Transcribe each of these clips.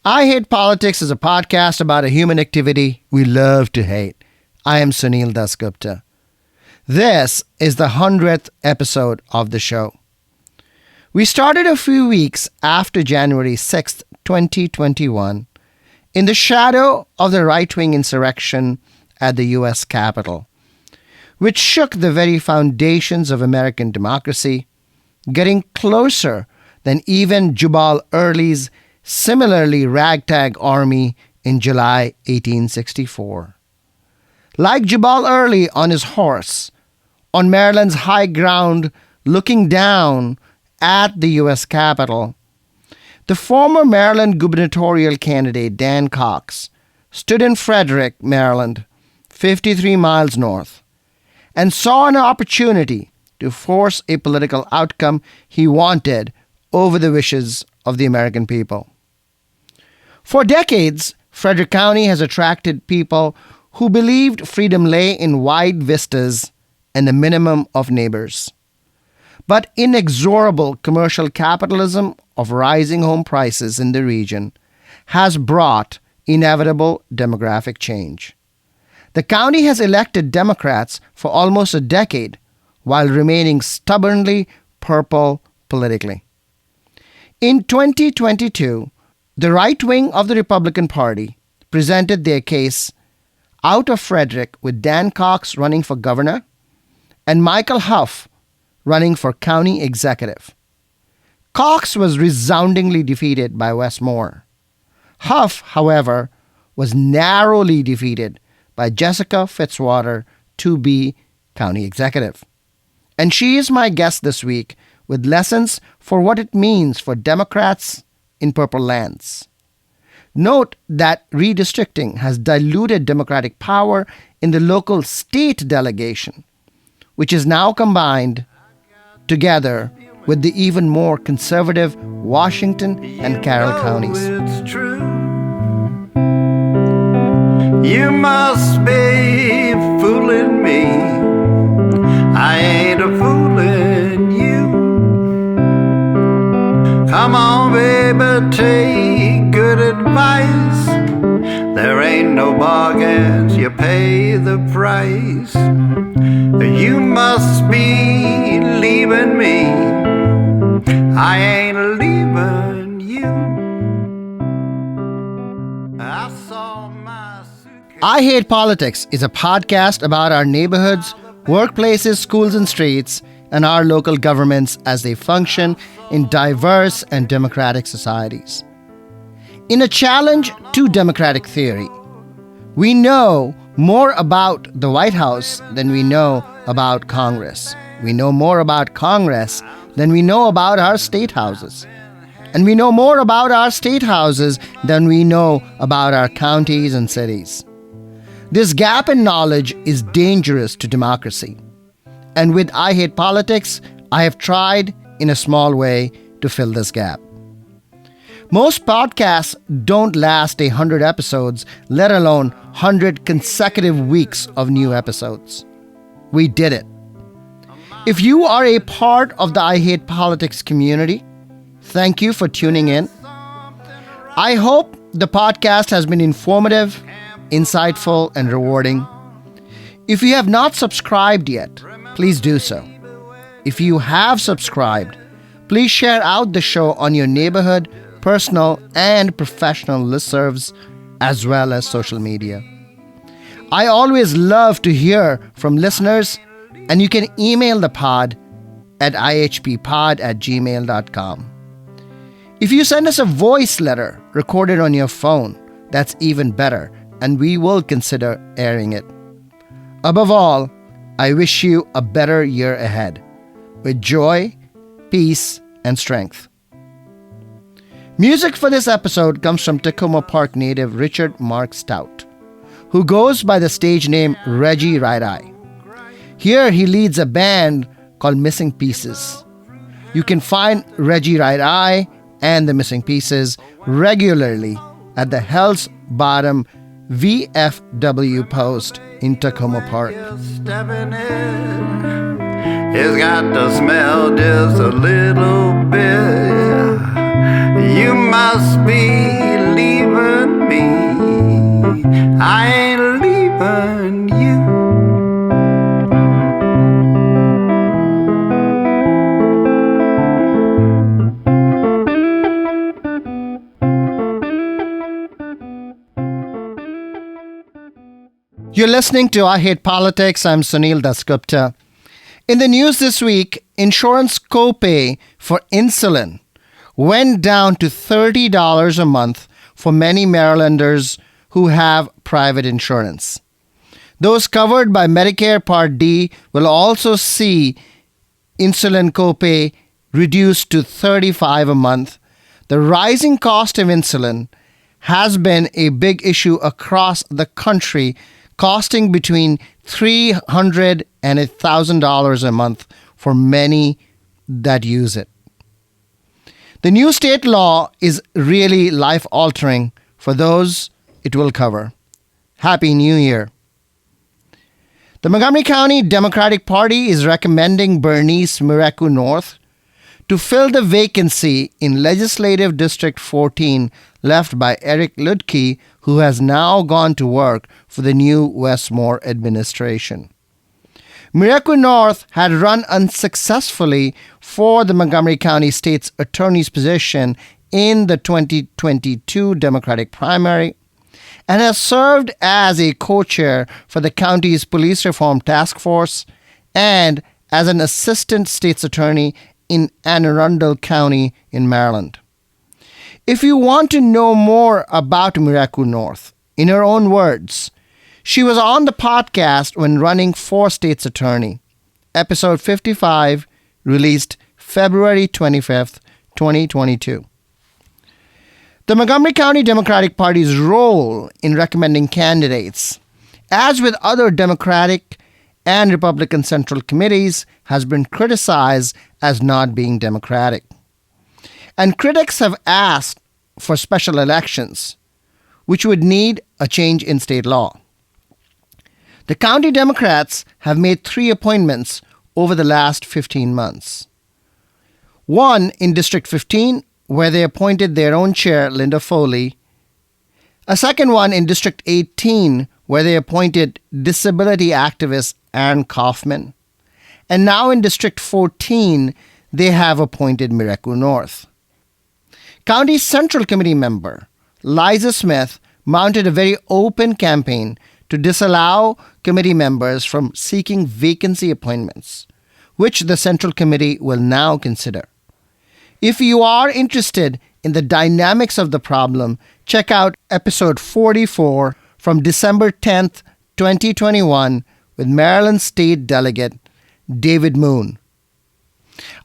I Hate Politics is a podcast about a human activity we love to hate. I am Sunil Dasgupta. This is the 100th episode of the show. We started a few weeks after January 6th, 2021, in the shadow of the right-wing insurrection at the U.S. Capitol, which shook the very foundations of American democracy, getting closer than even Jubal Early's similarly ragtag army in July 1864. Like Jubal Early on his horse, on Maryland's high ground looking down at the U.S. Capitol, the former Maryland gubernatorial candidate Dan Cox stood in Frederick, Maryland, 53 miles north, and saw an opportunity to force a political outcome he wanted over the wishes of the American people. For decades, Frederick County has attracted people who believed freedom lay in wide vistas and a minimum of neighbors. But inexorable commercial capitalism of rising home prices in the region has brought inevitable demographic change. The county has elected Democrats for almost a decade while remaining stubbornly purple politically. In 2022, the right wing of the Republican Party presented their case out of Frederick with Dan Cox running for governor and Michael Huff running for county executive. Cox was resoundingly defeated by Wes Moore. Huff, however, was narrowly defeated by Jessica Fitzwater to be county executive. And she is my guest this week with lessons for what it means for Democrats in purple lands. Note that redistricting has diluted Democratic power in the local state delegation, which is now combined together with the even more conservative Washington and Carroll counties. It's true. You must be fooling me. I ain't a fooling you. Come on, baby, take good advice. There ain't no bargains, you pay the price. You must be leaving me. I ain't leaving you. I saw my suitcase. I Hate Politics is a podcast about our neighborhoods, workplaces, schools, and streets, and our local governments as they function in diverse and democratic societies. In a challenge to democratic theory, we know more about the White House than we know about Congress. We know more about Congress than we know about our state houses. And we know more about our state houses than we know about our counties and cities. This gap in knowledge is dangerous to democracy. And with I Hate Politics, I have tried, in a small way, to fill this gap. Most podcasts don't last 100 episodes, let alone 100 consecutive weeks of new episodes. We did it. If you are a part of the I Hate Politics community, thank you for tuning in. I hope the podcast has been informative, insightful, and rewarding. If you have not subscribed yet, please do so. If you have subscribed, please share out the show on your neighborhood, personal, and professional listservs, as well as social media. I always love to hear from listeners, and you can email the pod at ihppod@gmail.com. If you send us a voice letter recorded on your phone, that's even better, and we will consider airing it. Above all, I wish you a better year ahead, with joy, peace, and strength. Music for this episode comes from Takoma Park native Richard Mark Stout, who goes by the stage name Reggie Right-Eye. Here he leads a band called Missing Pieces. You can find Reggie Right-Eye and the Missing Pieces regularly at the Hell's Bottom VFW post in Takoma Park. It's got to smell just a little bit. You must be leaving. You're listening to I Hate Politics. I'm Sunil Dasgupta. In the news this week, insurance copay for insulin went down to $30 a month for many Marylanders who have private insurance. Those covered by Medicare Part D will also see insulin copay reduced to $35 a month. The rising cost of insulin has been a big issue across the country, costing between $300 and $1,000 a month for many that use it. The new state law is really life-altering for those it will cover. Happy New Year. The Montgomery County Democratic Party is recommending Bernice Miracle North to fill the vacancy in Legislative District 14 left by Eric Ludke, who has now gone to work for the new Westmore administration. Miracle North had run unsuccessfully for the Montgomery County State's Attorney's position in the 2022 Democratic primary and has served as a co-chair for the county's Police Reform Task Force and as an assistant state's attorney in Anne Arundel County in Maryland. If you want to know more about Miracle North, in her own words, she was on the podcast when running for state's attorney. Episode 55, released February 25th, 2022. The Montgomery County Democratic Party's role in recommending candidates, as with other Democratic and Republican Central Committees, has been criticized as not being democratic. And critics have asked for special elections, which would need a change in state law. The county Democrats have made 3 appointments over the last 15 months. One in District 15, where they appointed their own chair, Linda Foley. A second one in District 18, where they appointed disability activist Aaron Kaufman. And now in District 14, they have appointed Miracle North. County Central Committee member Liza Smith mounted a very open campaign to disallow committee members from seeking vacancy appointments, which the Central Committee will now consider. If you are interested in the dynamics of the problem, check out episode 44 from December 10th, 2021 with Maryland State Delegate David Moon.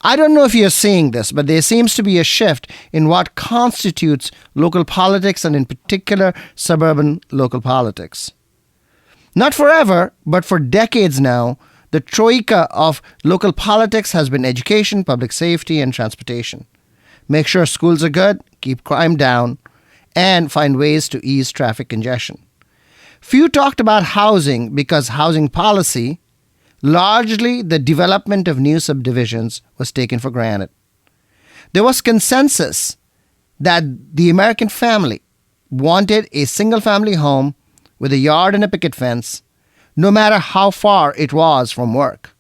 I don't know if you're seeing this, but there seems to be a shift in what constitutes local politics and in particular suburban local politics. Not forever, but for decades now, the troika of local politics has been education, public safety, and transportation. Make sure schools are good, keep crime down, and find ways to ease traffic congestion. Few talked about housing because housing policy, largely the development of new subdivisions, was taken for granted. There was consensus that the American family wanted a single-family home with a yard and a picket fence, no matter how far it was from work.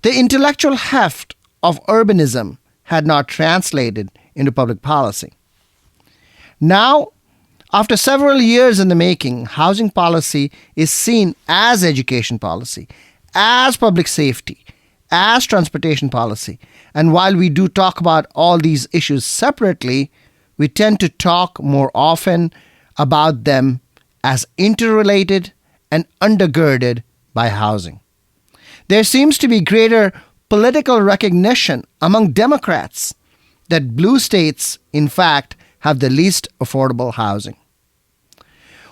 The intellectual heft of urbanism had not translated into public policy. Now, after several years in the making, housing policy is seen as education policy, as public safety, as transportation policy. And while we do talk about all these issues separately, we tend to talk more often about them as interrelated and undergirded by housing. There seems to be greater political recognition among Democrats that blue states, in fact, have the least affordable housing.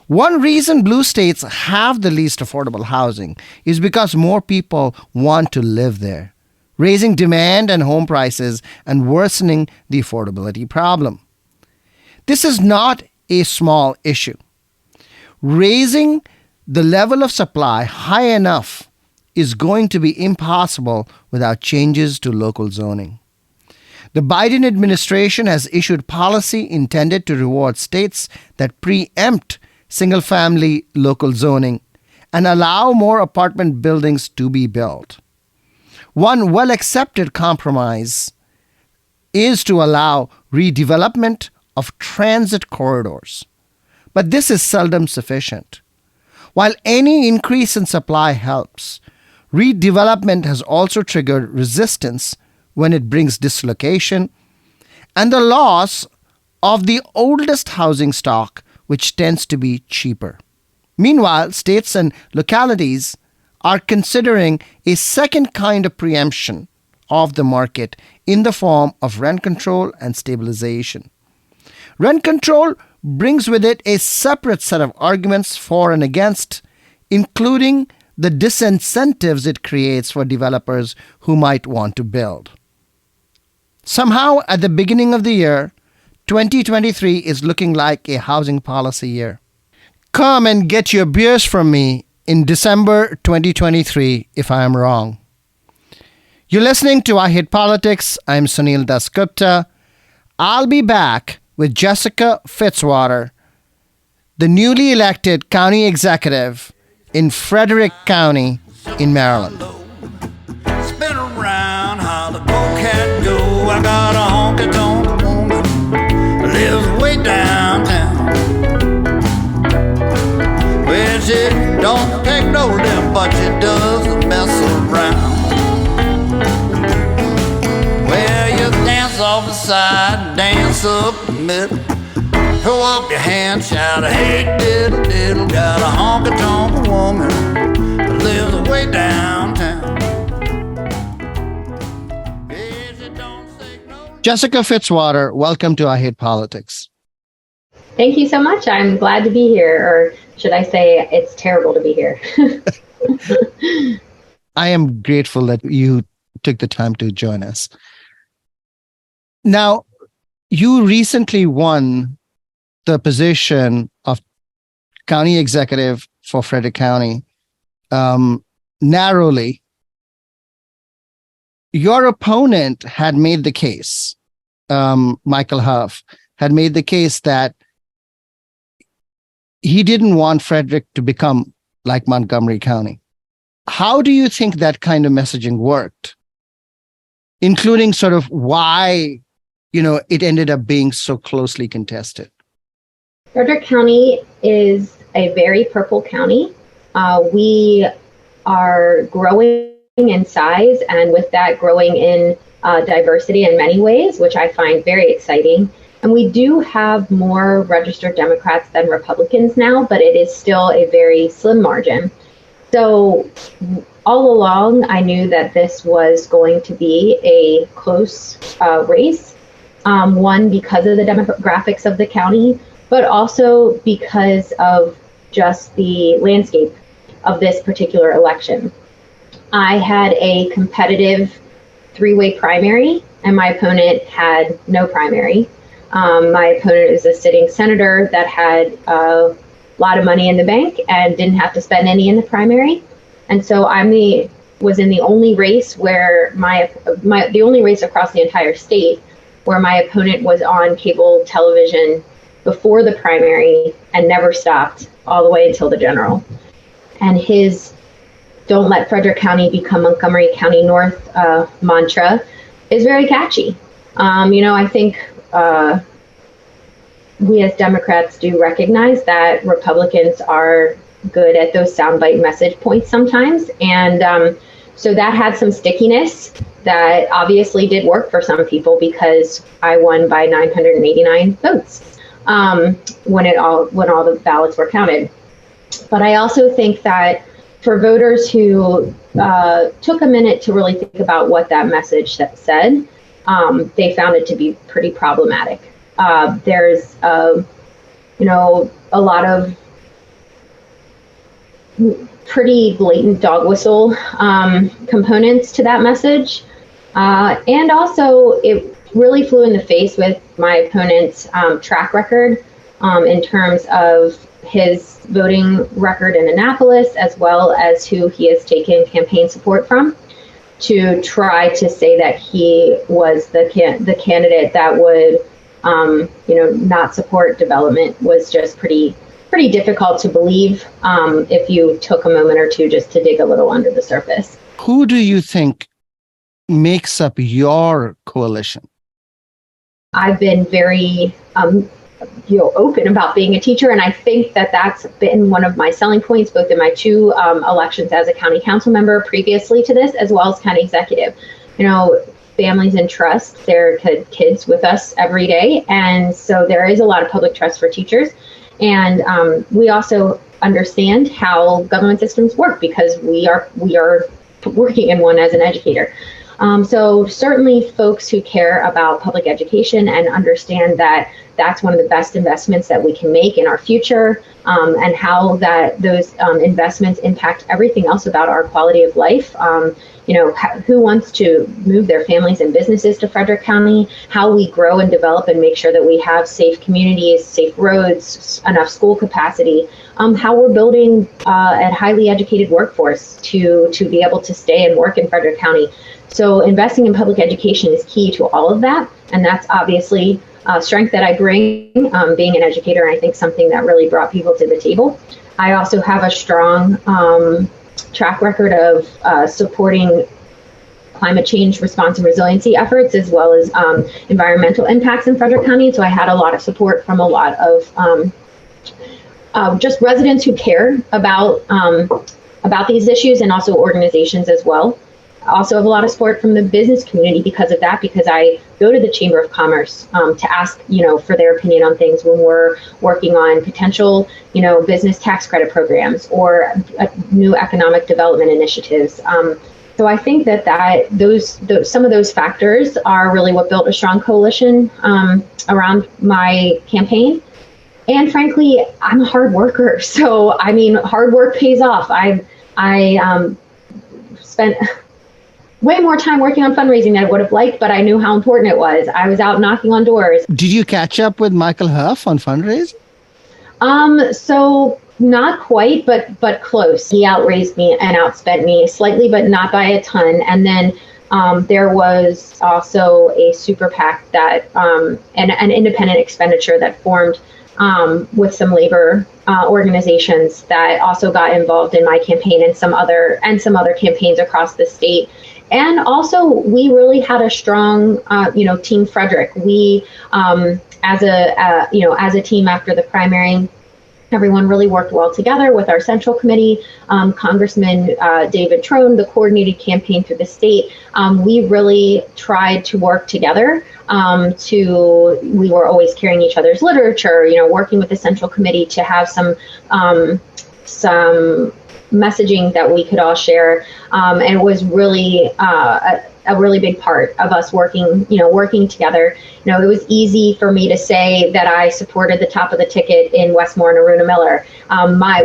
One reason blue states have the least affordable housing is because more people want to live there, raising demand and home prices and worsening the affordability problem. This is not a small issue. Raising the level of supply high enough is going to be impossible without changes to local zoning. The Biden administration has issued policy intended to reward states that preempt single-family local zoning and allow more apartment buildings to be built. One well-accepted compromise is to allow redevelopment of transit corridors. But this is seldom sufficient. While any increase in supply helps, redevelopment has also triggered resistance when it brings dislocation and the loss of the oldest housing stock, which tends to be cheaper. Meanwhile, states and localities are considering a second kind of preemption of the market in the form of rent control and stabilization. Rent control brings with it a separate set of arguments for and against, including the disincentives it creates for developers who might want to build. Somehow, at the beginning of the year, 2023 is looking like a housing policy year. Come and get your beers from me in December 2023 if I am wrong. You're listening to I Hate Politics. I'm Sunil Dasgupta. I'll be back with Jessica Fitzwater, the newly elected county executive in Frederick County in Maryland. Spin around how the cat go. I got a honky-tonk woman lives way downtown. Well, she don't take no lip, but she does mess around. Well, you dance off the side, dance up the middle. Throw up your hands, shout, hey, diddle, diddle. Got a honky-tonk woman lives way downtown. Jessica Fitzwater, welcome to I Hate Politics. Thank you so much. I'm glad to be here, or should I say it's terrible to be here. I am grateful that you took the time to join us. Now, you recently won the position of county executive for Frederick County narrowly. Your opponent had made the case, Michael Huff, had made the case that he didn't want Frederick to become like Montgomery County. How do you think that kind of messaging worked? Including sort of why, it ended up being so closely contested. Frederick County is a very purple county. We are growing in size, and with that growing in diversity in many ways, which I find very exciting. And we do have more registered Democrats than Republicans now, but it is still a very slim margin. So all along, I knew that this was going to be a close race, one, because of the demographics of the county, but also because of just the landscape of this particular election. I had a competitive three-way primary, and my opponent had no primary. My opponent is a sitting senator that had a lot of money in the bank and didn't have to spend any in the primary. And so was in the only race where the only race across the entire state where my opponent was on cable television before the primary and never stopped all the way until the general. And his "Don't let Frederick County become Montgomery County North" mantra is very catchy. I think we as Democrats do recognize that Republicans are good at those soundbite message points sometimes. And so that had some stickiness that obviously did work for some people, because I won by 989 votes when all the ballots were counted. But I also think that for voters who took a minute to really think about what that message said, they found it to be pretty problematic. There's a lot of pretty blatant dog whistle components to that message. And also, it really flew in the face with my opponent's track record in terms of his voting record in Annapolis, as well as who he has taken campaign support from, to try to say that he was the candidate that would not support development was just pretty difficult to believe if you took a moment or two just to dig a little under the surface. Who do you think makes up your coalition? I've been very open about being a teacher. And I think that that's been one of my selling points, both in my two elections as a county council member previously to this, as well as county executive. Families entrust their kids with us every day. And so there is a lot of public trust for teachers. And we also understand how government systems work because we are working in one as an educator. So certainly folks who care about public education and understand that that's one of the best investments that we can make in our future, and how that those investments impact everything else about our quality of life. Who wants to move their families and businesses to Frederick County, how we grow and develop and make sure that we have safe communities, safe roads, enough school capacity, how we're building a highly educated workforce to be able to stay and work in Frederick County. So investing in public education is key to all of that. And that's obviously a strength that I bring, being an educator, and I think something that really brought people to the table. I also have a strong track record of supporting climate change response and resiliency efforts, as well as environmental impacts in Frederick County. So I had a lot of support from a lot of just residents who care about these issues, and also organizations as well. I also have a lot of support from the business community because of that, because I go to the Chamber of Commerce to ask, for their opinion on things when we're working on potential, business tax credit programs or new economic development initiatives. So I think that those some of those factors are really what built a strong coalition around my campaign. And frankly, I'm a hard worker. So, hard work pays off. I spent way more time working on fundraising than I would have liked, but I knew how important it was. I was out knocking on doors. Did you catch up with Michael Huff on fundraising? So not quite, but close. He outraised me and outspent me slightly, but not by a ton. And then there was also a super PAC that and an independent expenditure that formed with some labor organizations that also got involved in my campaign and some other campaigns across the state. And also, we really had a strong, Team Frederick. We, as a team after the primary, everyone really worked well together with our central committee. Congressman David Trone, the coordinated campaign through the state. We really tried to work together. We were always carrying each other's literature, working with the central committee to have some messaging that we could all share. And it was really a really big part of us working together. It was easy for me to say that I supported the top of the ticket in Westmore and Aruna Miller,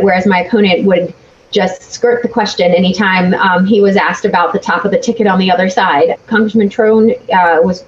whereas my opponent would just skirt the question anytime he was asked about the top of the ticket on the other side. Congressman Trone was,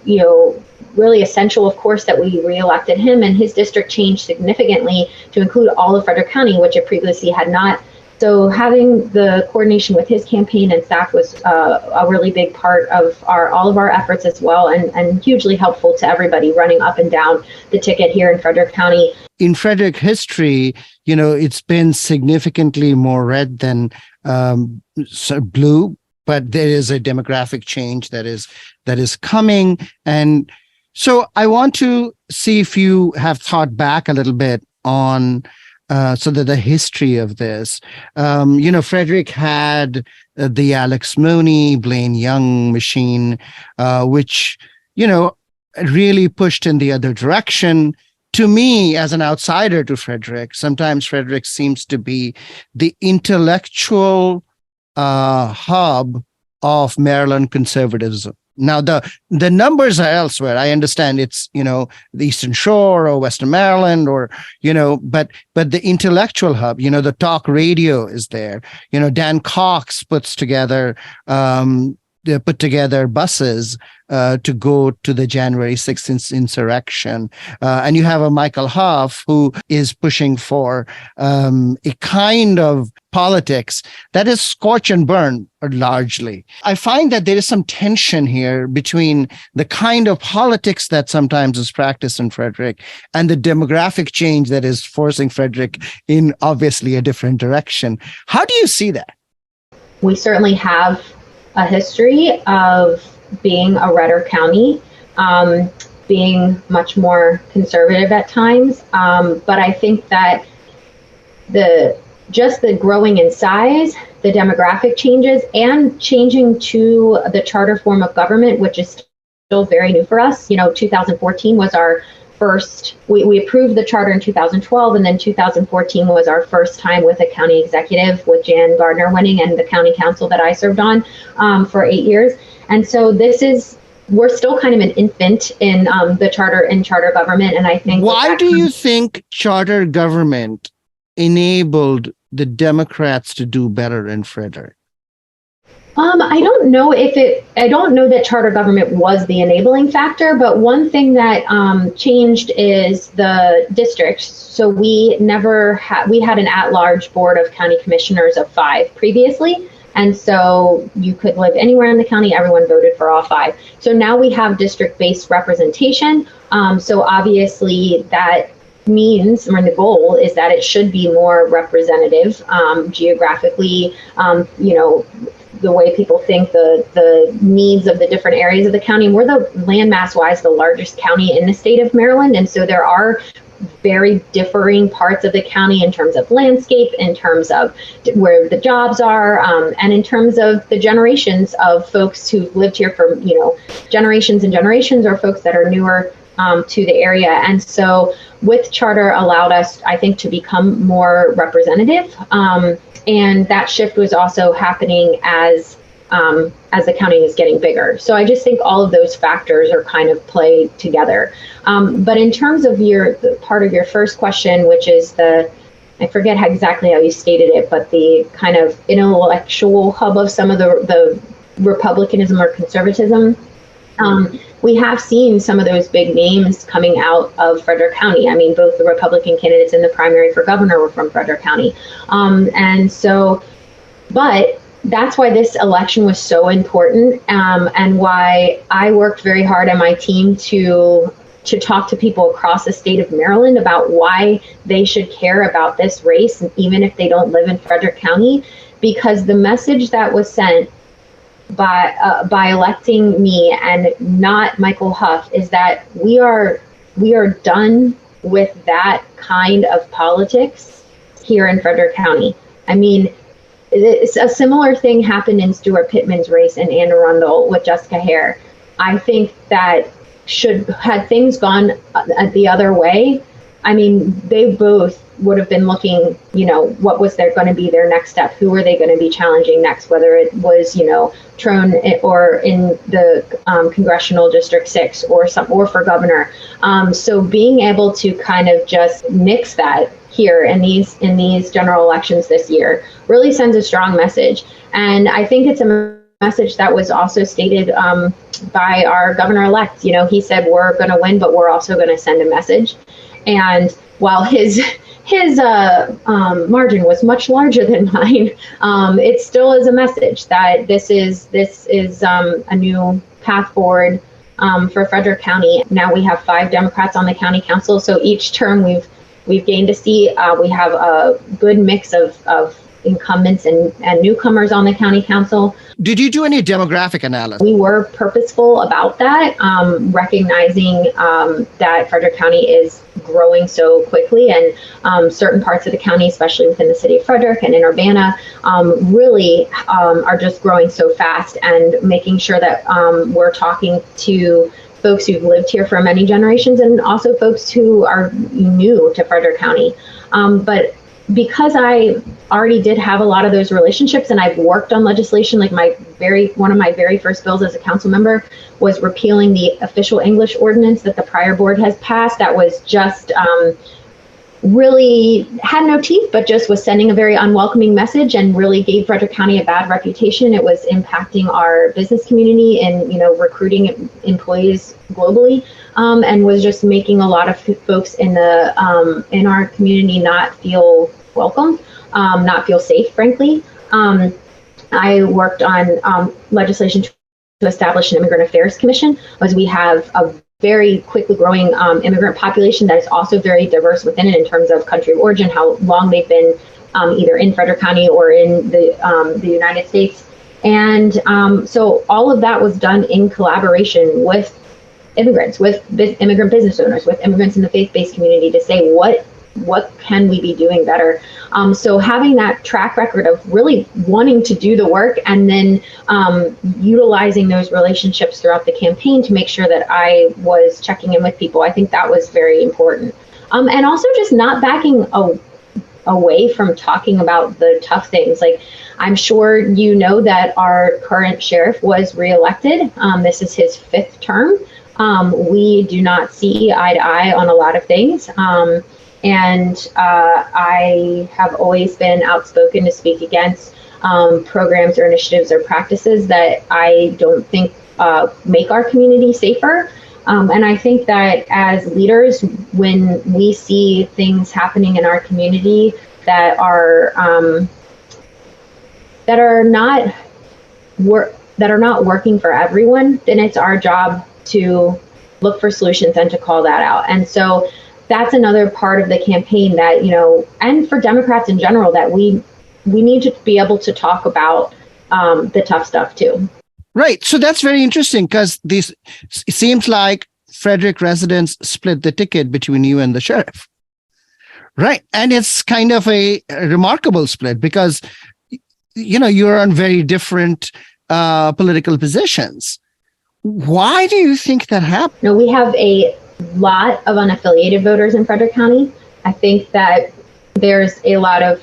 really essential, of course, that we reelected him, and his district changed significantly to include all of Frederick County, which it previously had not. So having the coordination with his campaign and staff was a really big part of all of our efforts as well, and hugely helpful to everybody running up and down the ticket here in Frederick County. In Frederick history, it's been significantly more red than blue, but there is a demographic change that is coming. And so I want to see if you have thought back a little bit on the history of this. Frederick had the Alex Mooney, Blaine Young machine, which, really pushed in the other direction. To me, as an outsider to Frederick, sometimes Frederick seems to be the intellectual hub of Maryland conservatism. Now, the numbers are elsewhere. I understand it's, the Eastern Shore or Western Maryland or, but the intellectual hub, the talk radio is there. Dan Cox put together buses to go to the January 6th insurrection. And you have a Michael Huff who is pushing for a kind of politics that is scorch and burn largely. I find that there is some tension here between the kind of politics that sometimes is practiced in Frederick and the demographic change that is forcing Frederick in obviously a different direction. How do you see that? We certainly have a history of being a redder county. being much more conservative at times. But I think that the growing in size, the demographic changes, and changing to the charter form of government, which is still very new for us. 2014 was our first, we approved the charter in 2012, and then 2014 was our first time with a county executive, with Jan Gardner winning, and the county council that I served on for 8 years. And so we're still kind of an infant in the charter government. And I think why do you think charter government enabled the Democrats to do better in Frederick? I don't know that charter government was the enabling factor, but one thing that changed is the districts. So we had an at-large board of county commissioners of 5 previously. And so you could live anywhere in the county, everyone voted for all 5. So now we have district-based representation. So obviously that means, or the goal is that it should be more representative geographically, the way people think, the needs of the different areas of the county. We're the landmass wise the largest county in the state of Maryland, and so there are very differing parts of the county in terms of landscape, in terms of where the jobs are, and in terms of the generations of folks who've lived here for generations and generations, or folks that are newer to the area. And so with charter allowed us, I think, to become more representative. And that shift was also happening as the county is getting bigger. So I just think all of those factors are kind of play together. But in terms of the part of your first question, which is I forget exactly how you stated it, but the kind of intellectual hub of some of the republicanism or conservatism, we have seen some of those big names coming out of Frederick County. I mean, both the Republican candidates in the primary for governor were from Frederick County. But that's why this election was so important, and why I worked very hard on my team to talk to people across the state of Maryland about why they should care about this race, even if they don't live in Frederick County, because the message that was sent by electing me and not Michael Huff is that we are done with that kind of politics here in Frederick County. I mean, a similar thing happened in Stuart Pittman's race in Anne Arundel with Jessica Hare. I think that had things gone the other way, I mean, they both would have been looking, what was going to be their next step? Who were they going to be challenging next? Whether it was, Trone or in the congressional District 6 or for governor. So being able to kind of just nix that here in these general elections this year really sends a strong message. And I think it's a message that was also stated by our governor-elect. He said, we're going to win, but we're also going to send a message. And while his margin was much larger than mine, it still is a message that this is a new path forward for Frederick County. Now we have 5 Democrats on the county council, so each term we've gained a seat. We have a good mix of incumbents and newcomers on the county council. Did you do any demographic analysis? We were purposeful about that, recognizing that Frederick County is growing so quickly, and certain parts of the county, especially within the city of Frederick and in Urbana, really are just growing so fast, and making sure that we're talking to folks who've lived here for many generations, and also folks who are new to Frederick County. But because I already did have a lot of those relationships, and I've worked on legislation, like one of my very first bills as a council member was repealing the official English ordinance that the prior board has passed. That was just really had no teeth, but just was sending a very unwelcoming message and really gave Frederick County a bad reputation. It was impacting our business community and recruiting employees globally, and was just making a lot of folks in our community not feel welcome, not feel safe, frankly. I worked on legislation to establish an immigrant affairs commission, as we have a very quickly growing immigrant population that is also very diverse within it in terms of country of origin, how long they've been either in Frederick County or in the United States. And so all of that was done in collaboration with immigrants, with immigrant business owners, with immigrants in the faith-based community to say what can we be doing better. So having that track record of really wanting to do the work and then utilizing those relationships throughout the campaign to make sure that I was checking in with people, I think that was very important. And also just not backing away from talking about the tough things. Like, I'm sure you know that our current sheriff was reelected. This is his 5th term. We do not see eye to eye on a lot of things. And I have always been outspoken to speak against programs or initiatives or practices that I don't think make our community safer. And I think that as leaders, when we see things happening in our community that are not working for everyone, then it's our job to look for solutions and to call that out. And so that's another part of the campaign that, and for Democrats in general, that we need to be able to talk about the tough stuff too. Right. So that's very interesting, because it seems like Frederick residents split the ticket between you and the sheriff. Right. And it's kind of a remarkable split because, you're on very different political positions. Why do you think that happened? We have a lot of unaffiliated voters in Frederick County. I think that there's a lot of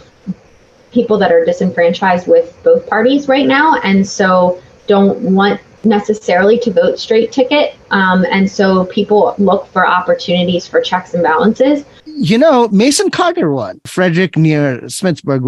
people that are disenfranchised with both parties right now, and so don't want necessarily to vote straight ticket. And so people look for opportunities for checks and balances. Mason Carter won. Frederick near Smithsburg,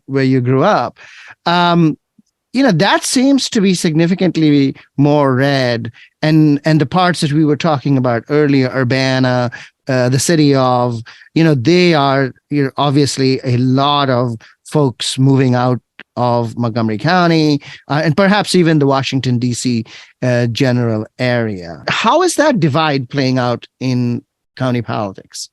where you grew up. That seems to be significantly more red. And the parts that we were talking about earlier, Urbana, the city of, they are obviously a lot of folks moving out of Montgomery County and perhaps even the Washington, D.C. General area. How is that divide playing out in county politics?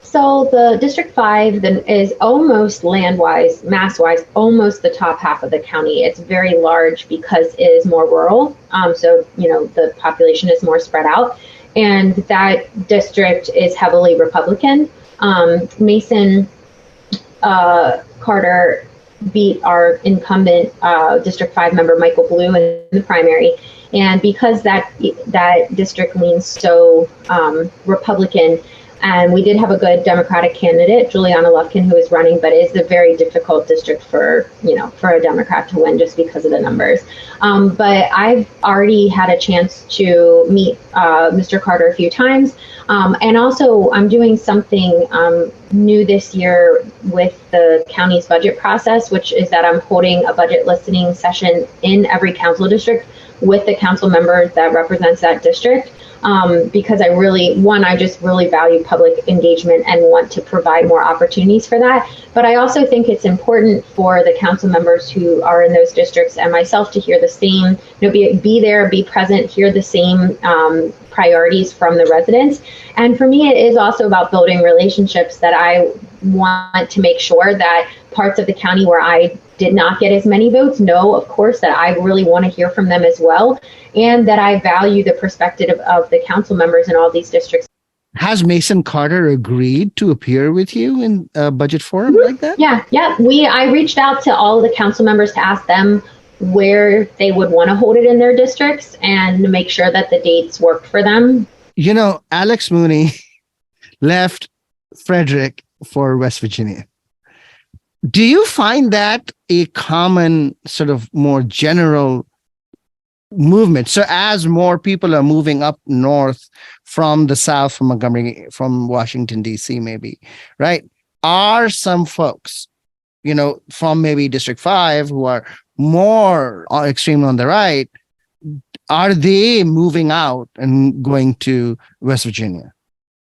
So the District 5 then is almost land-wise, mass-wise, almost the top half of the county. It's very large because it is more rural. So, the population is more spread out. And that district is heavily Republican. Mason Carter beat our incumbent District 5 member, Michael Blue, in the primary. And because that district leans so Republican, and we did have a good Democratic candidate, Juliana Lufkin, who is running, but it's a very difficult district for a Democrat to win just because of the numbers. But I've already had a chance to meet Mr. Carter a few times. And also I'm doing something new this year with the county's budget process, which is that I'm holding a budget listening session in every council district with the council members that represents that district. Because I just really value public engagement and want to provide more opportunities for that. But I also think it's important for the council members who are in those districts and myself to hear the same, be there, be present, hear the same priorities from the residents. And for me, it is also about building relationships that I want to make sure that parts of the county where I did not get as many votes know, of course, that I really want to hear from them as well, and that I value the perspective of the council members in all these districts. Has Mason Carter agreed to appear with you in a budget forum like that? Yeah. I reached out to all of the council members to ask them where they would want to hold it in their districts and to make sure that the dates worked for them. Alex Mooney left Frederick for West Virginia. Do you find that a common sort of more general movement? So as more people are moving up north from the South, from Montgomery, from Washington, D.C., maybe, right? Are some folks, from maybe District 5 who are more extreme on the right, are they moving out and going to West Virginia?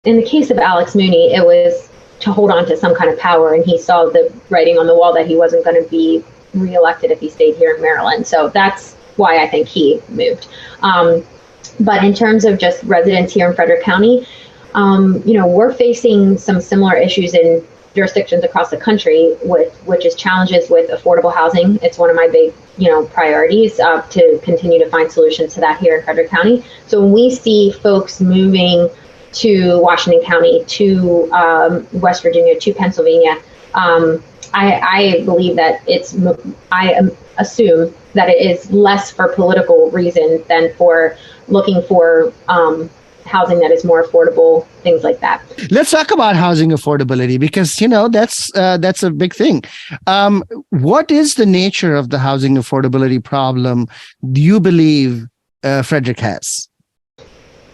In the case of Alex Mooney, it was to hold on to some kind of power, and he saw the writing on the wall that he wasn't going to be reelected if he stayed here in Maryland. So that's why I think he moved. But in terms of just residents here in Frederick County, we're facing some similar issues in jurisdictions across the country, which is challenges with affordable housing. It's one of my big, priorities to continue to find solutions to that here in Frederick County. So when we see folks moving to Washington County, to West Virginia, to Pennsylvania, I believe that I assume that it is less for political reasons than for looking for housing that is more affordable, things like that. Let's talk about housing affordability, because that's a big thing. What is the nature of the housing affordability problem do you believe Frederick has?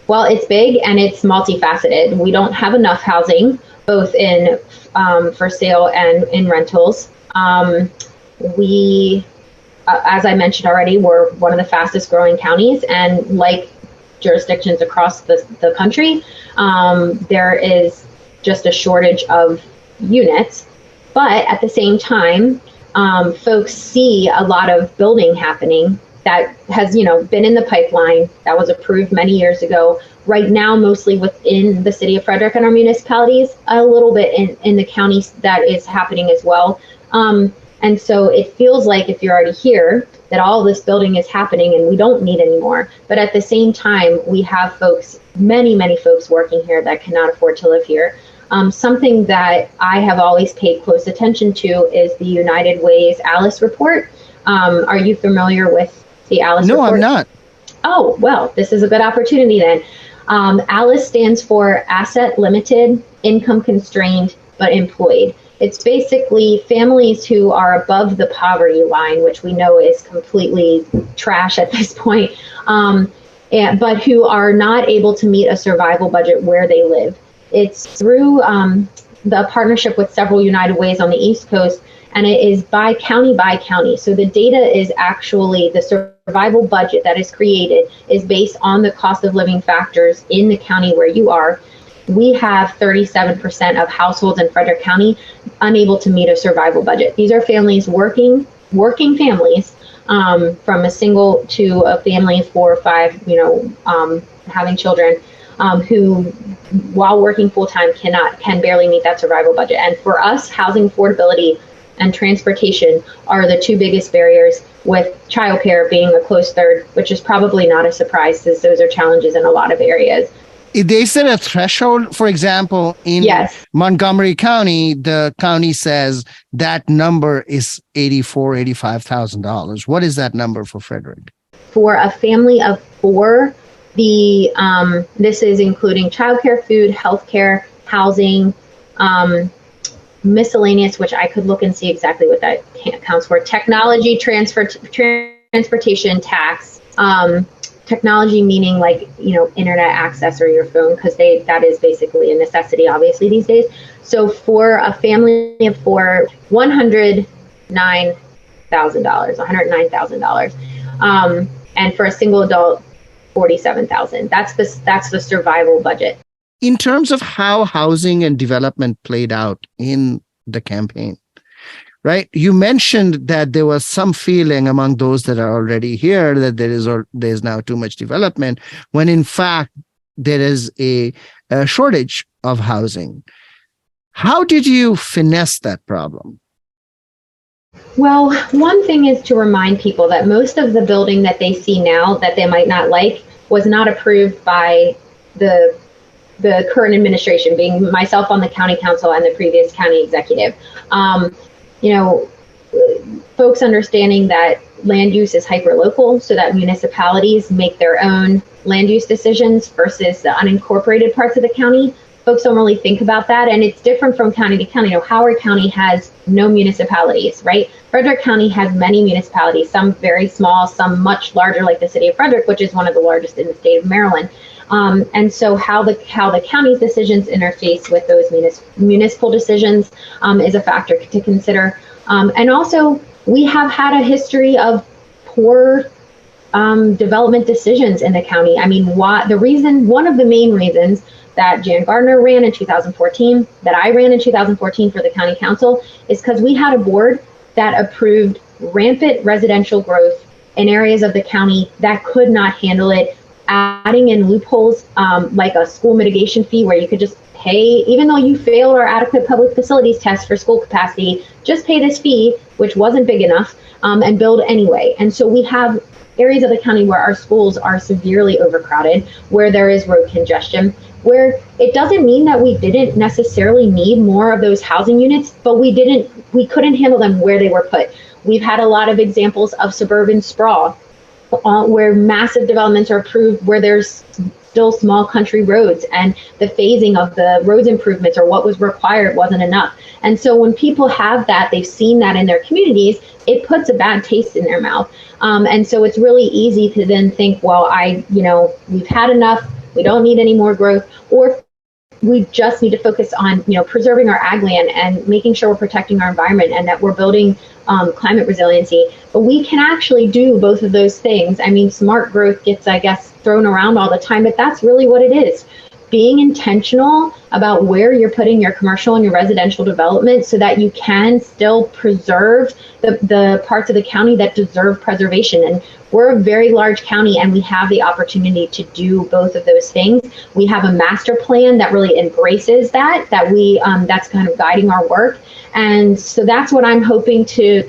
Well, it's big and it's multifaceted. We don't have enough housing, both in for sale and in rentals. We, as I mentioned already, we're one of the fastest growing counties, and like jurisdictions across the country, there is just a shortage of units. But at the same time, folks see a lot of building happening that has, been in the pipeline, that was approved many years ago. Right now, mostly within the city of Frederick and our municipalities, a little bit in the counties that is happening as well. And so it feels like, if you're already here, that all this building is happening and we don't need any more. But at the same time, we have folks, many folks working here that cannot afford to live here. Something that I have always paid close attention to is the United Way's ALICE report. Are you familiar with the ALICE report? No, I'm not. Oh, well, this is a good opportunity then. ALICE stands for Asset Limited, Income Constrained, but Employed. It's basically families who are above the poverty line, which we know is completely trash at this point, but who are not able to meet a survival budget where they live. It's through the partnership with several United Ways on the East Coast, and it is by county by county. So the data is actually the survival budget that is created is based on the cost of living factors in the county where you are. We have 37% of households in Frederick County unable to meet a survival budget. These are families, working families, from a single to a family of 4 or 5, having children, who, while working full time, can barely meet that survival budget. And for us, housing affordability and transportation are the two biggest barriers, with childcare being a close third, which is probably not a surprise, since those are challenges in a lot of areas. Is there a threshold? For example, in Montgomery County, the county says that number is $85,000. What is that number for Frederick? For a family of 4, this is including childcare, food, healthcare, housing, miscellaneous, which I could look and see exactly what that counts for. Technology, transportation, tax. Technology meaning like, internet access or your phone, because that is basically a necessity, obviously, these days. So for a family of 4, $109,000. And for a single adult, $47,000. That's the survival budget. In terms of how housing and development played out in the campaign, right? You mentioned that there was some feeling among those that are already here that there's now too much development, when in fact there is a shortage of housing. How did you finesse that problem? Well, one thing is to remind people that most of the building that they see now that they might not like was not approved by the current administration, being myself on the county council and the previous county executive. Folks understanding that land use is hyperlocal, so that municipalities make their own land use decisions versus the unincorporated parts of the county. Folks don't really think about that, and it's different from county to county. Howard County has no municipalities, right? Frederick County has many municipalities, some very small, some much larger, like the city of Frederick, which is one of the largest in the state of Maryland. And so how the county's decisions interface with those municipal decisions is a factor to consider. And also, we have had a history of poor development decisions in the county. I mean, one of the main reasons that Jan Gardner ran in 2014, that I ran in 2014 for the county council, is because we had a board that approved rampant residential growth in areas of the county that could not handle it, adding in loopholes like a school mitigation fee where you could just pay, even though you failed our adequate public facilities test for school capacity, just pay this fee, which wasn't big enough, and build anyway. And so we have areas of the county where our schools are severely overcrowded, where there is road congestion, where it doesn't mean that we didn't necessarily need more of those housing units, but we couldn't handle them where they were put. We've had a lot of examples of suburban sprawl, where massive developments are approved, where there's still small country roads, and the phasing of the roads improvements or what was required wasn't enough. And so when people have that, they've seen that in their communities, it puts a bad taste in their mouth. And so it's really easy to then think, well, we've had enough, we don't need any more growth, or we just need to focus on, preserving our ag land and making sure we're protecting our environment and that we're building climate resiliency. But we can actually do both of those things. I mean, smart growth gets, I guess, thrown around all the time, but that's really what it is. Being intentional about where you're putting your commercial and your residential development so that you can still preserve the parts of the county that deserve preservation. And we're a very large county, and we have the opportunity to do both of those things. We have a master plan that really embraces that's kind of guiding our work. And so that's what I'm hoping to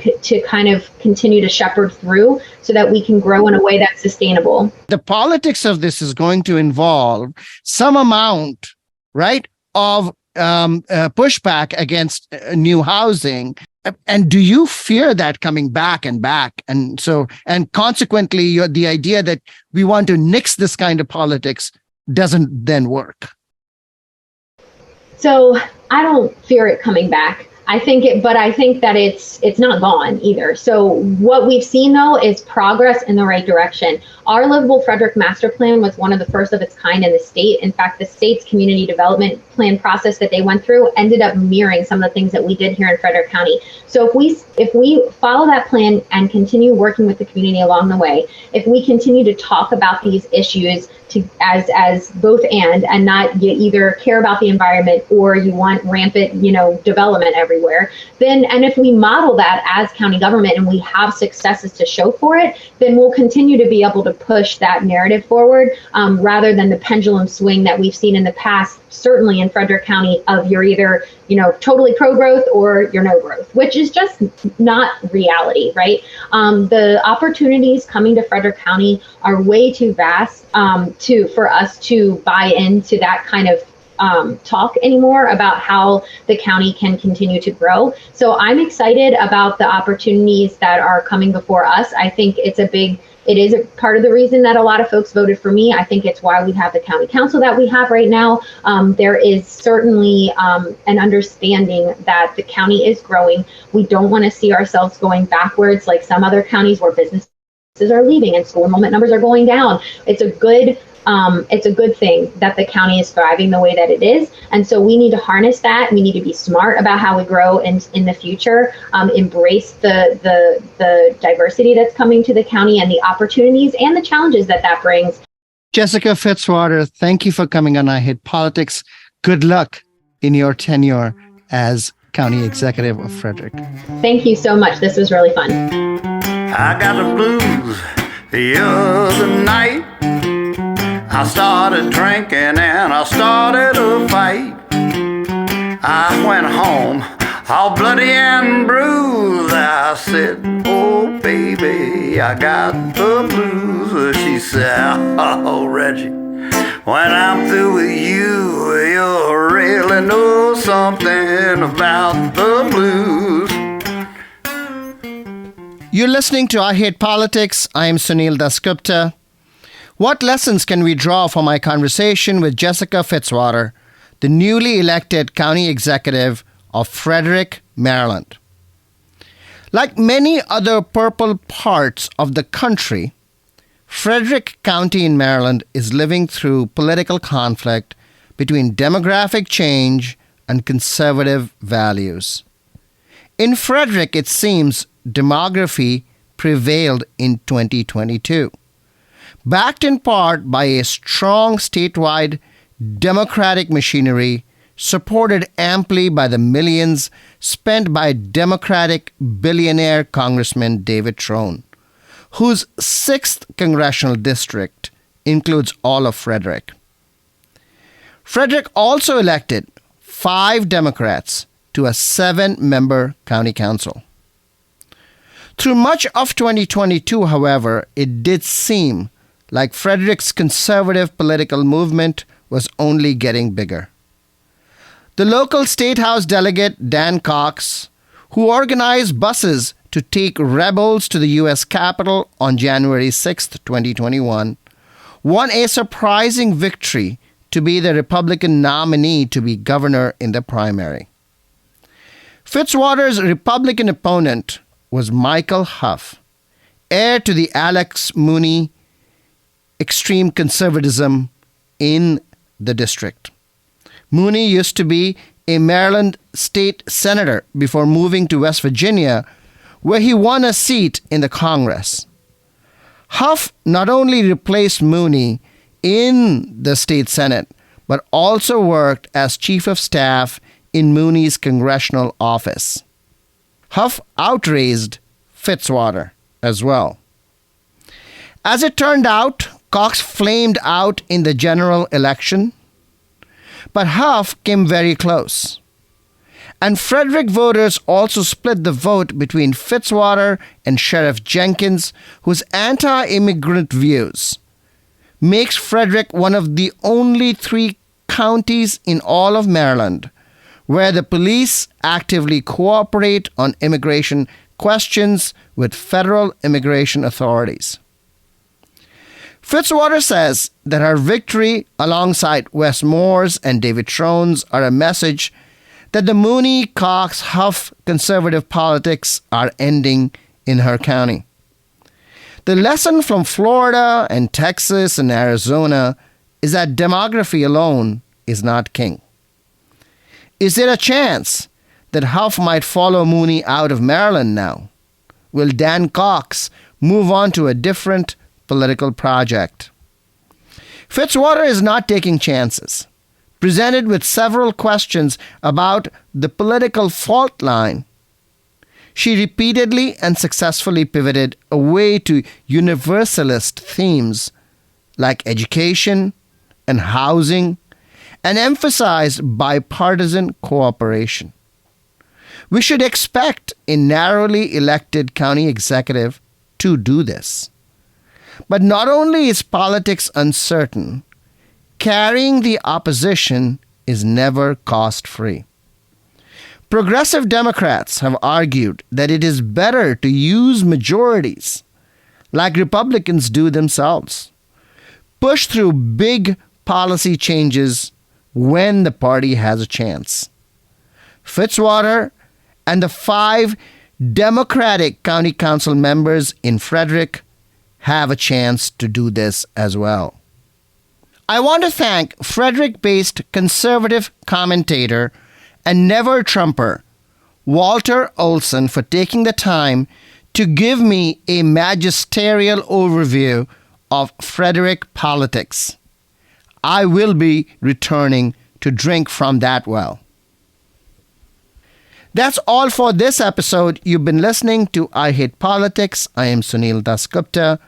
kind of continue to shepherd through so that we can grow in a way that's sustainable. The politics of this is going to involve some amount, right, of pushback against new housing. And do you fear that coming back and back? And consequently, the idea that we want to nix this kind of politics doesn't then work? So I don't fear it coming back. I think that it's not gone either. So what we've seen though is progress in the right direction. Our Livable Frederick Master Plan was one of the first of its kind in the state. In fact, the state's community development plan process that they went through ended up mirroring some of the things that we did here in Frederick County. So if we follow that plan and continue working with the community along the way, if we continue to talk about these issues as both and not you either care about the environment or you want rampant, development everywhere, and if we model that as county government and we have successes to show for it, then we'll continue to be able to push that narrative forward, rather than the pendulum swing that we've seen in the past, certainly in Frederick County, of you're either totally pro-growth or you're no growth, which is just not reality, right? The opportunities coming to Frederick County are way too vast for us to buy into that kind of talk anymore about how the county can continue to grow. So I'm excited about the opportunities that are coming before us. I think it is a part of the reason that a lot of folks voted for me. I think it's why we have the county council that we have right now. There is certainly an understanding that the county is growing. We don't want to see ourselves going backwards like some other counties where businesses are leaving and school enrollment numbers are going down. It's a good thing that the county is thriving the way that it is. And so we need to harness that. We need to be smart about how we grow in the future, embrace the diversity that's coming to the county and the opportunities and the challenges that brings. Jessica Fitzwater, thank you for coming on I Hate Politics. Good luck in your tenure as County Executive of Frederick. Thank you so much. This was really fun. I got the blues the other night. I started drinking and I started a fight. I went home all bloody and bruised. I said, oh baby, I got the blues. She said, oh Reggie, when I'm through with you, you'll really know something about the blues. You're listening to I Hate Politics. I'm Sunil Dasgupta. What lessons can we draw from my conversation with Jessica Fitzwater, the newly elected county executive of Frederick, Maryland? Like many other purple parts of the country, Frederick County in Maryland is living through political conflict between demographic change and conservative values. In Frederick, it seems demography prevailed in 2022. Backed in part by a strong statewide Democratic machinery, supported amply by the millions spent by Democratic billionaire Congressman David Trone, whose 6th congressional district includes all of Frederick. Frederick also elected 5 Democrats to a 7-member county council. Through much of 2022, however, it did seem like Frederick's conservative political movement was only getting bigger. The local State House delegate, Dan Cox, who organized buses to take rebels to the U.S. Capitol on January 6, 2021, won a surprising victory to be the Republican nominee to be governor in the primary. Fitzwater's Republican opponent was Michael Huff, heir to the Alex Mooney extreme conservatism in the district. Mooney used to be a Maryland state senator before moving to West Virginia, where he won a seat in the Congress. Huff not only replaced Mooney in the state Senate, but also worked as chief of staff in Mooney's congressional office. Huff outraised Fitzwater as well. As it turned out, Cox flamed out in the general election, but Huff came very close. And Frederick voters also split the vote between Fitzwater and Sheriff Jenkins, whose anti-immigrant views makes Frederick one of the only 3 counties in all of Maryland where the police actively cooperate on immigration questions with federal immigration authorities. Fitzwater says that her victory alongside Wes Moore's and David Trone's are a message that the Mooney-Cox-Huff conservative politics are ending in her county. The lesson from Florida and Texas and Arizona is that demography alone is not king. Is there a chance that Huff might follow Mooney out of Maryland now? Will Dan Cox move on to a different political project? Fitzwater is not taking chances. Presented with several questions about the political fault line, she repeatedly and successfully pivoted away to universalist themes like education and housing and emphasized bipartisan cooperation. We should expect a narrowly elected county executive to do this. But not only is politics uncertain, carrying the opposition is never cost-free. Progressive Democrats have argued that it is better to use majorities, like Republicans do themselves, push through big policy changes when the party has a chance. Fitzwater and the 5 Democratic County Council members in Frederick have a chance to do this as well. I want to thank Frederick-based conservative commentator and never-Trumper Walter Olson for taking the time to give me a magisterial overview of Frederick politics. I will be returning to drink from that well. That's all for this episode. You've been listening to I Hate Politics. I am Sunil Dasgupta.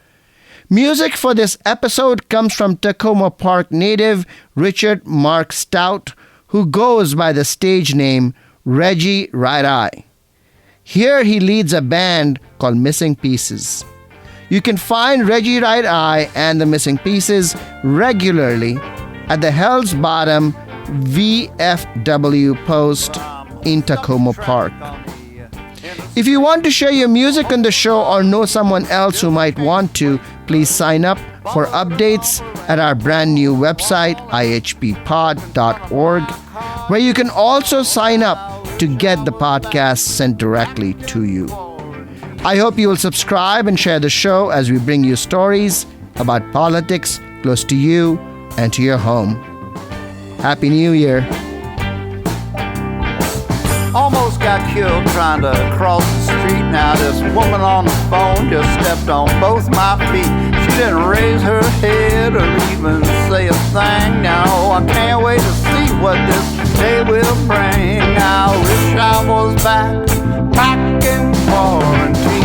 Music for this episode comes from Takoma Park native Richard Mark Stout, who goes by the stage name Reggie Right-Eye. Here he leads a band called Missing Pieces. You can find Reggie Right-Eye and the Missing Pieces regularly at the Hell's Bottom VFW post in Takoma Park. If you want to share your music on the show or know someone else who might want to, please sign up for updates at our brand new website, ihppod.org, where you can also sign up to get the podcast sent directly to you. I hope you will subscribe and share the show as we bring you stories about politics close to you and to your home. Happy New Year. Almost got killed trying to cross the street. Now this woman on the phone just stepped on both my feet. She didn't raise her head or even say a thing. Now I can't wait to see what this day will bring. I wish I was back in quarantine.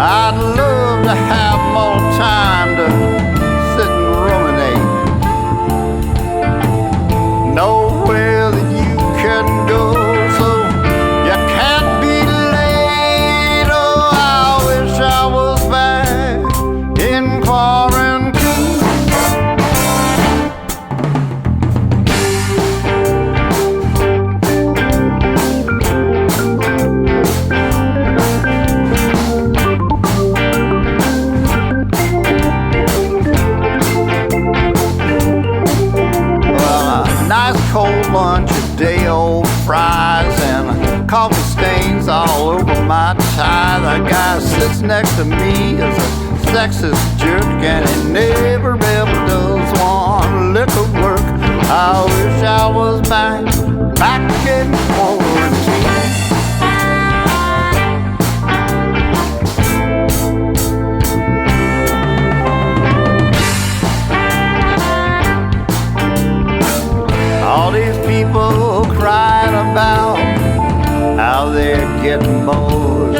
I'd love to have more time to sit and ruminate. Nowhere that you can go, so you can't be late. Oh, I wish I was back in quarantine. Cold lunch, a day-old fries, and coffee stains all over my tie. The guy sits next to me is a sexist jerk, and he never ever does one lick of work. I wish I was back in quarantine. All these people crying about how they're getting bored.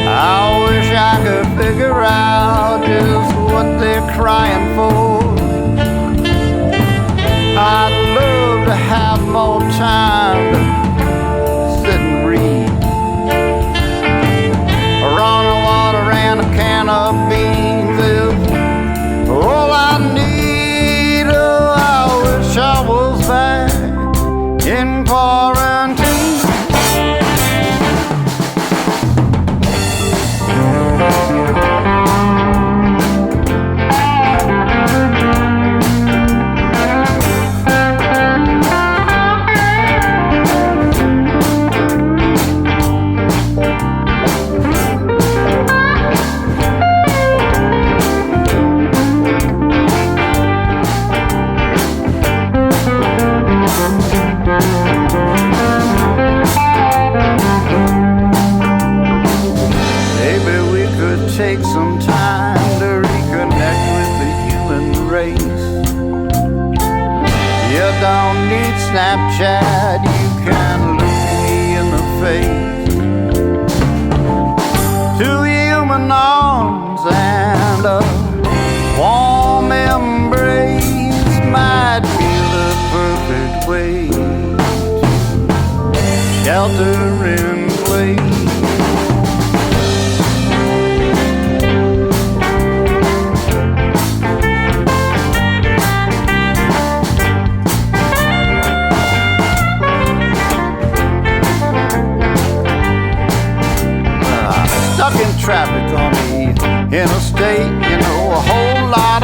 I wish I could figure out just what they're crying for. I'd love to have more time to sit and read. A run of water and a can of beans is all I need. I was back in quarantine. Take some time to reconnect with the human race. You don't need Snapchat, you can look me in the face. 2 human arms and a warm embrace might be the perfect way to shelter in place. Stuck in traffic on the interstate, you know, a whole lot